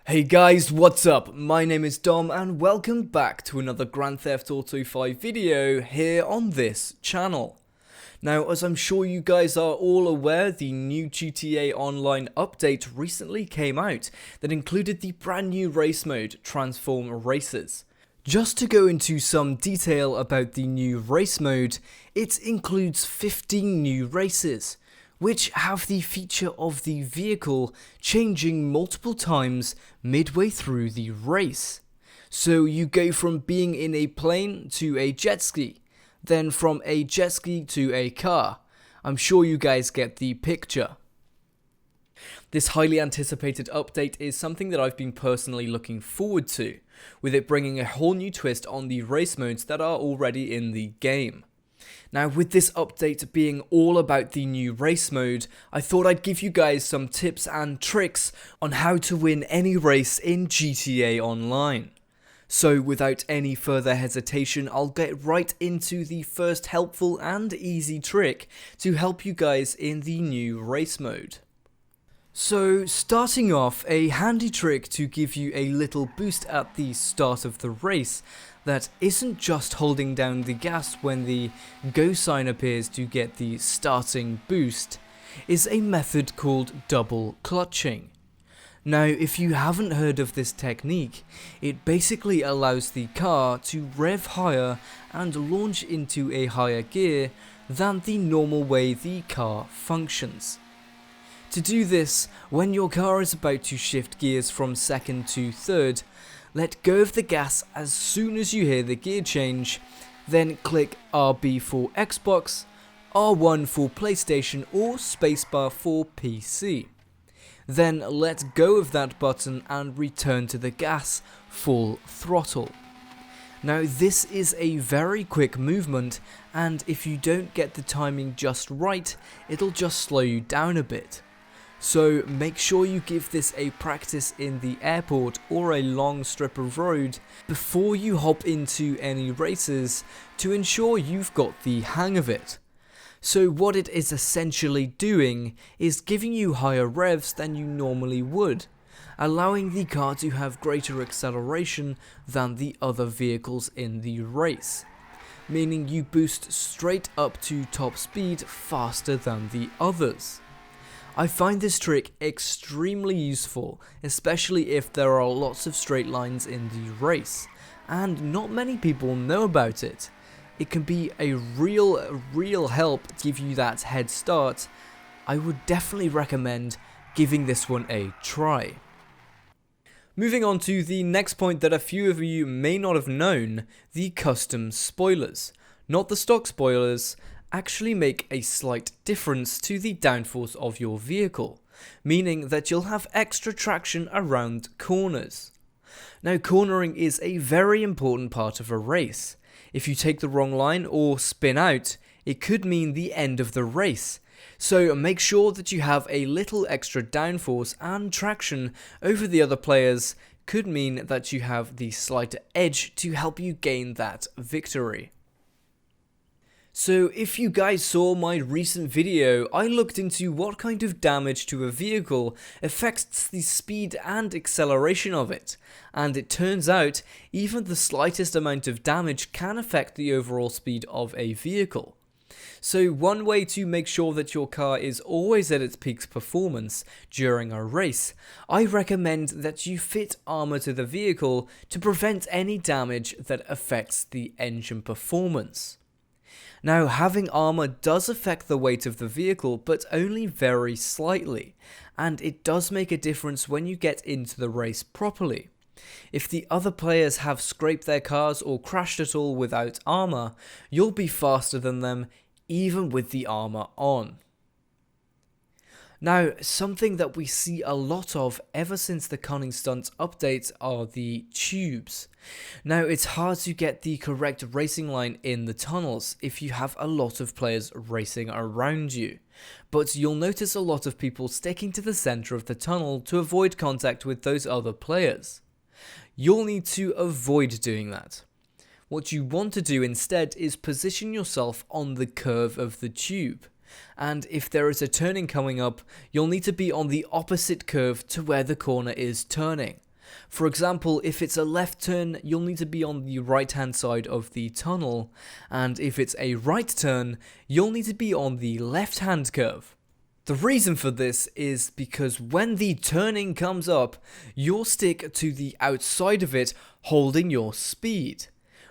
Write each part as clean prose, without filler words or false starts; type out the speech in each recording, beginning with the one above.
Hey guys, what's up? My name is Dom and welcome back to another Grand Theft Auto 5 video here on this channel. Now, as I'm sure you guys are all aware, the new GTA Online update recently came out that included the brand new race mode, Transform Races. Just to go into some detail about the new race mode, it includes 15 new races, which have the feature of the vehicle changing multiple times midway through the race. So you go from being in a plane to a jet ski, then from a jet ski to a car. I'm sure you guys get the picture. This highly anticipated update is something that I've been personally looking forward to, with it bringing a whole new twist on the race modes that are already in the game. Now, with this update being all about the new race mode, I thought I'd give you guys some tips and tricks on how to win any race in GTA Online. So without any further hesitation, I'll get right into the first helpful and easy trick to help you guys in the new race mode. So starting off, a handy trick to give you a little boost at the start of the race that isn't just holding down the gas when the go sign appears to get the starting boost is a method called double clutching. Now, if you haven't heard of this technique, it basically allows the car to rev higher and launch into a higher gear than the normal way the car functions. To do this, when your car is about to shift gears from second to third, let go of the gas as soon as you hear the gear change, then click RB for Xbox, R1 for PlayStation or spacebar for PC. Then let go of that button and return to the gas full throttle. Now, this is a very quick movement, and if you don't get the timing just right, it'll just slow you down a bit. So make sure you give this a practice in the airport or a long strip of road before you hop into any races to ensure you've got the hang of it. So what it is essentially doing is giving you higher revs than you normally would, allowing the car to have greater acceleration than the other vehicles in the race, meaning you boost straight up to top speed faster than the others. I find this trick extremely useful, especially if there are lots of straight lines in the race, and not many people know about it. It can be a real help to give you that head start. I would definitely recommend giving this one a try. Moving on to the next point that a few of you may not have known, the custom spoilers. Not the stock spoilers, actually make a slight difference to the downforce of your vehicle, meaning that you'll have extra traction around corners. Now, cornering is a very important part of a race. If you take the wrong line or spin out, it could mean the end of the race. So make sure that you have a little extra downforce, and traction over the other players could mean that you have the slight edge to help you gain that victory. So if you guys saw my recent video, I looked into what kind of damage to a vehicle affects the speed and acceleration of it, and it turns out even the slightest amount of damage can affect the overall speed of a vehicle. So one way to make sure that your car is always at its peak performance during a race, I recommend that you fit armor to the vehicle to prevent any damage that affects the engine performance. Now, having armor does affect the weight of the vehicle, but only very slightly, and it does make a difference when you get into the race properly. If the other players have scraped their cars or crashed at all without armor, you'll be faster than them, even with the armor on. Now, something that we see a lot of ever since the Cunning Stunts updates are the tubes. Now, it's hard to get the correct racing line in the tunnels if you have a lot of players racing around you, but you'll notice a lot of people sticking to the center of the tunnel to avoid contact with those other players. You'll need to avoid doing that. What you want to do instead is position yourself on the curve of the tube. And if there is a turning coming up, you'll need to be on the opposite curve to where the corner is turning. For example, if it's a left turn, you'll need to be on the right hand side of the tunnel, and if it's a right turn, you'll need to be on the left hand curve. The reason for this is because when the turning comes up, you'll stick to the outside of it, holding your speed.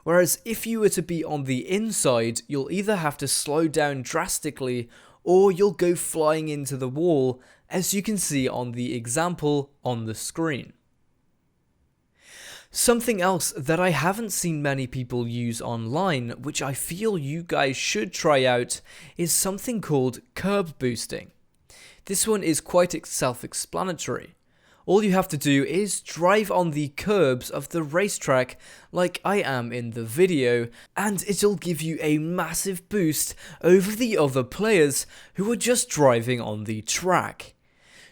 Whereas if you were to be on the inside, you'll either have to slow down drastically or you'll go flying into the wall, as you can see on the example on the screen. Something else that I haven't seen many people use online, which I feel you guys should try out, is something called curb boosting. This one is quite self-explanatory. All you have to do is drive on the curbs of the racetrack like I am in the video, and it'll give you a massive boost over the other players who are just driving on the track.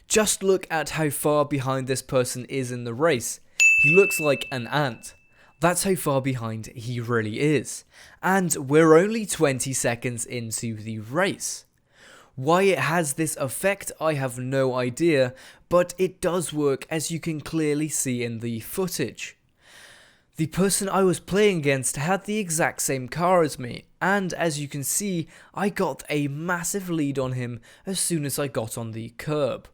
Just look at how far behind this person is in the race. He looks like an ant. That's how far behind he really is. And we're only 20 seconds into the race. Why it has this effect, I have no idea, but it does work, as you can clearly see in the footage. The person I was playing against had the exact same car as me, and as you can see, I got a massive lead on him as soon as I got on the curb.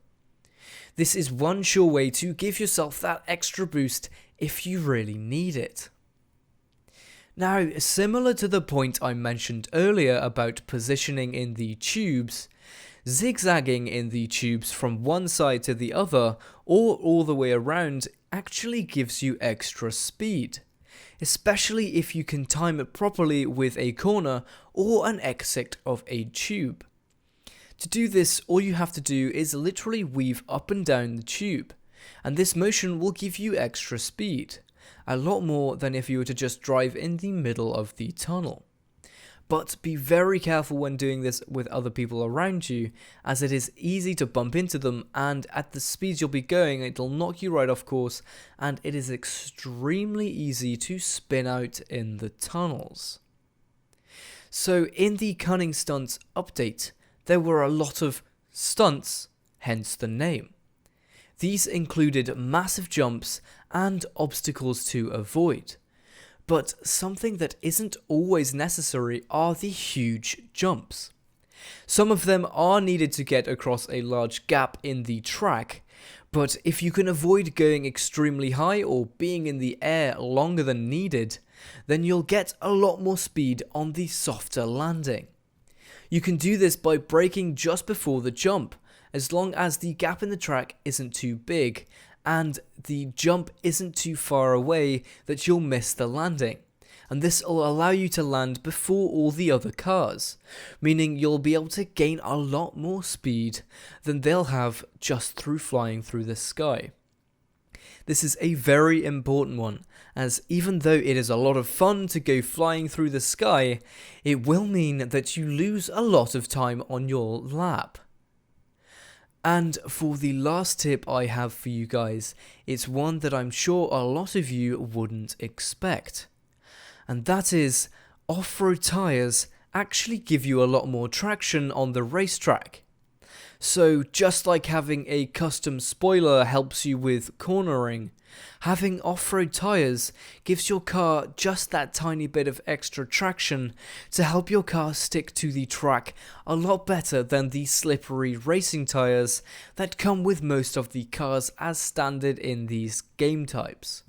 This is one sure way to give yourself that extra boost if you really need it. Now, similar to the point I mentioned earlier about positioning in the tubes, zigzagging in the tubes from one side to the other or all the way around actually gives you extra speed, especially if you can time it properly with a corner or an exit of a tube. To do this, all you have to do is literally weave up and down the tube, and this motion will give you extra speed. A lot more than if you were to just drive in the middle of the tunnel. But be very careful when doing this with other people around you, as it is easy to bump into them, and at the speeds you'll be going, it'll knock you right off course, and it is extremely easy to spin out in the tunnels. So in the Cunning Stunts update, there were a lot of stunts, hence the name. These included massive jumps and obstacles to avoid. But something that isn't always necessary are the huge jumps. Some of them are needed to get across a large gap in the track, but if you can avoid going extremely high or being in the air longer than needed, then you'll get a lot more speed on the softer landing. You can do this by braking just before the jump, as long as the gap in the track isn't too big and the jump isn't too far away that you'll miss the landing. And this will allow you to land before all the other cars, meaning you'll be able to gain a lot more speed than they'll have just through flying through the sky. This is a very important one, as even though it is a lot of fun to go flying through the sky, it will mean that you lose a lot of time on your lap. And for the last tip I have for you guys, it's one that I'm sure a lot of you wouldn't expect. And that is, off-road tyres actually give you a lot more traction on the racetrack. So just like having a custom spoiler helps you with cornering, having off-road tyres gives your car just that tiny bit of extra traction to help your car stick to the track a lot better than the slippery racing tyres that come with most of the cars as standard in these game types.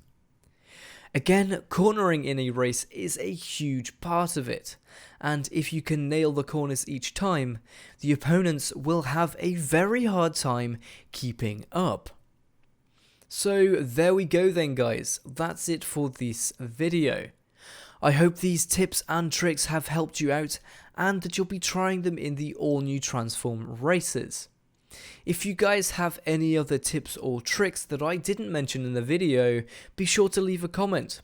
Again, cornering in a race is a huge part of it, and if you can nail the corners each time, the opponents will have a very hard time keeping up. So there we go then guys, that's it for this video. I hope these tips and tricks have helped you out and that you'll be trying them in the all new Transform races. If you guys have any other tips or tricks that I didn't mention in the video, be sure to leave a comment.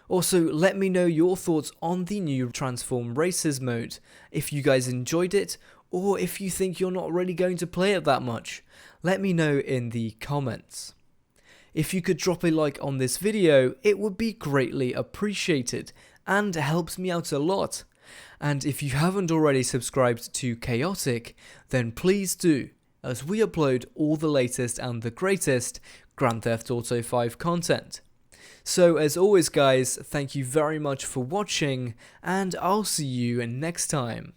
Also, let me know your thoughts on the new Transform Races mode, if you guys enjoyed it, or if you think you're not really going to play it that much. Let me know in the comments. If you could drop a like on this video, it would be greatly appreciated, and helps me out a lot. And if you haven't already subscribed to Chaotic, then please do, as we upload all the latest and the greatest Grand Theft Auto 5 content. So as always guys, thank you very much for watching, and I'll see you next time.